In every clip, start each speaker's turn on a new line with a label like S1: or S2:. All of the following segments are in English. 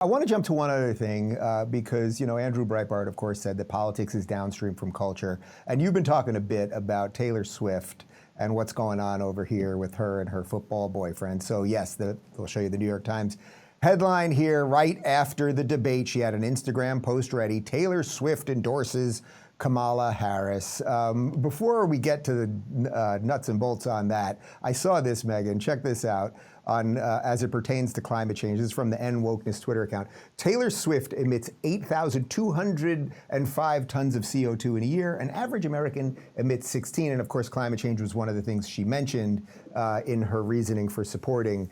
S1: I want to jump to one other thing because, Andrew Breitbart, of course, said that politics is downstream from culture. And you've been talking a bit about Taylor Swift and what's going on over here with her and her football boyfriend. So, yes, we'll show you the New York Times headline here. Right after the debate, she had an Instagram post ready. Taylor Swift endorses Kamala Harris. Before we get to the nuts and bolts on that, I saw this, Megyn. Check this out. As it pertains to climate change. This is from the N Wokeness Twitter account. Taylor Swift emits 8,205 tons of CO2 in a year. An average American emits 16. And of course, climate change was one of the things she mentioned in her reasoning for supporting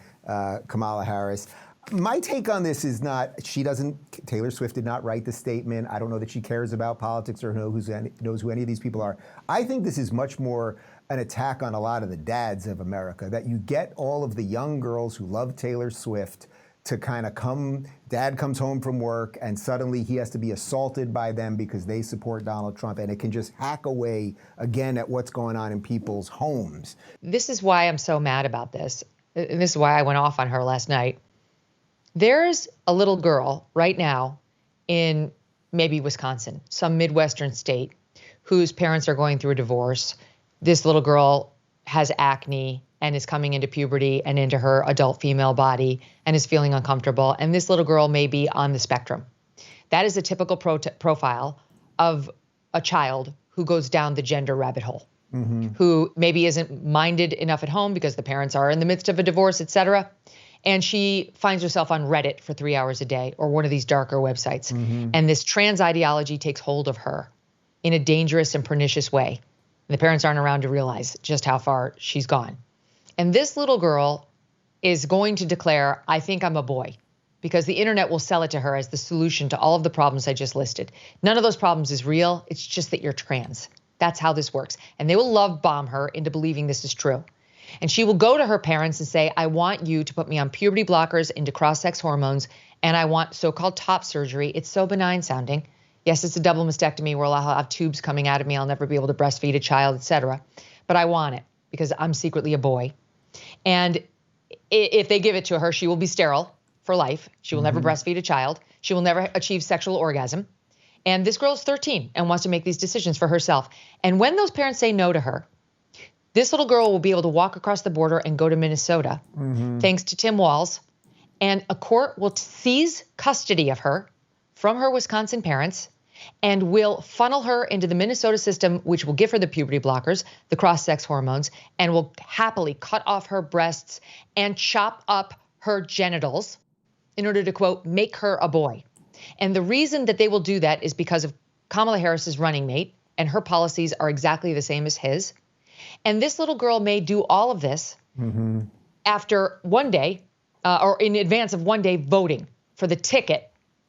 S1: Kamala Harris. My take on this is Taylor Swift did not write the statement. I don't know that she cares about politics or knows who any of these people are. I think this is much more an attack on a lot of the dads of America, that you get all of the young girls who love Taylor Swift to kind of dad comes home from work and suddenly he has to be assaulted by them because they support Donald Trump, and it can just hack away again at what's going on in people's homes.
S2: This is why I'm so mad about this. And this is why I went off on her last night. There's a little girl right now in maybe Wisconsin, some Midwestern state, whose parents are going through a divorce. This little girl has acne and is coming into puberty and into her adult female body and is feeling uncomfortable. And this little girl may be on the spectrum. That is a typical profile of a child who goes down the gender rabbit hole, who maybe isn't minded enough at home because the parents are in the midst of a divorce, et cetera. And she finds herself on Reddit for 3 hours a day or one of these darker websites. And this trans ideology takes hold of her in a dangerous and pernicious way. And the parents aren't around to realize just how far she's gone. And this little girl is going to declare, I think I'm a boy, because the internet will sell it to her as the solution to all of the problems I just listed. None of those problems is real. It's just that you're trans. That's how this works. And they will love bomb her into believing this is true. And she will go to her parents and say, I want you to put me on puberty blockers into cross-sex hormones, and I want so-called top surgery. It's so benign sounding. Yes, it's a double mastectomy where I'll have tubes coming out of me. I'll never be able to breastfeed a child, et cetera. But I want it because I'm secretly a boy. And if they give it to her, she will be sterile for life. She will never breastfeed a child. She will never achieve sexual orgasm. And this girl is 13 and wants to make these decisions for herself. And when those parents say no to her, this little girl will be able to walk across the border and go to Minnesota, thanks to Tim Walz. And a court will seize custody of her from her Wisconsin parents and will funnel her into the Minnesota system, which will give her the puberty blockers, the cross-sex hormones, and will happily cut off her breasts and chop up her genitals in order to, quote, make her a boy. And the reason that they will do that is because of Kamala Harris's running mate, and her policies are exactly the same as his. And this little girl may do all of this after one day, or in advance of one day voting for the ticket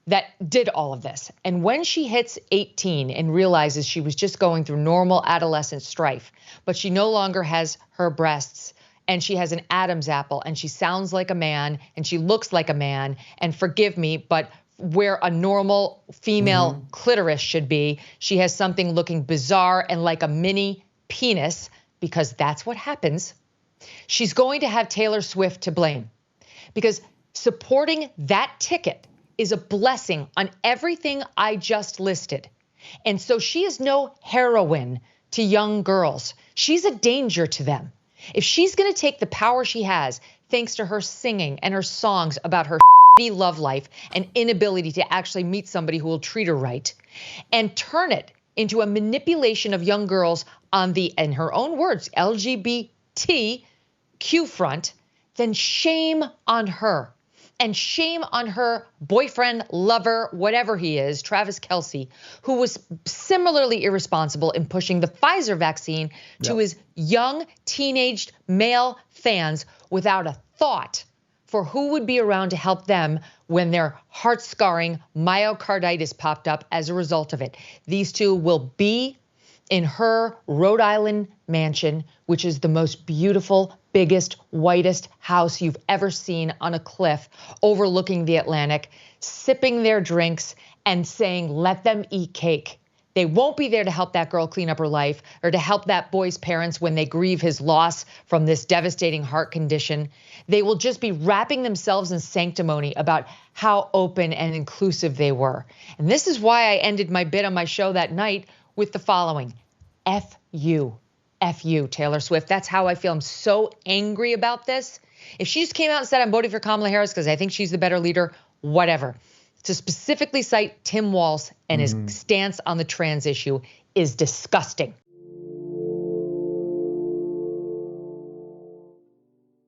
S2: that did all of this. And when she hits 18 and realizes she was just going through normal adolescent strife, but she no longer has her breasts, and she has an Adam's apple, and she sounds like a man, and she looks like a man, and forgive me, but where a normal female clitoris should be, she has something looking bizarre and like a mini penis, because that's what happens. She's going to have Taylor Swift to blame, because supporting that ticket is a blessing on everything I just listed. And so she is no heroine to young girls. She's a danger to them. If she's going to take the power she has, thanks to her singing and her songs about her love life and inability to actually meet somebody who will treat her right, and turn it into a manipulation of young girls on the, in her own words, LGBTQ front, then shame on her. And shame on her boyfriend, lover, whatever he is, Travis Kelce, who was similarly irresponsible in pushing the Pfizer vaccine to his young teenaged male fans without a thought for who would be around to help them when their heart-scarring myocarditis popped up as a result of it. These two will be in her Rhode Island mansion, which is the most beautiful, biggest, whitest house you've ever seen on a cliff overlooking the Atlantic, sipping their drinks and saying, let them eat cake. They won't be there to help that girl clean up her life or to help that boy's parents when they grieve his loss from this devastating heart condition. They will just be wrapping themselves in sanctimony about how open and inclusive they were. And this is why I ended my bit on my show that night with the following: F you. F you, Taylor Swift. That's how I feel. I'm so angry about this. If she just came out and said, I'm voting for Kamala Harris because I think she's the better leader, whatever. To specifically cite Tim Walz and his stance on the trans issue is disgusting.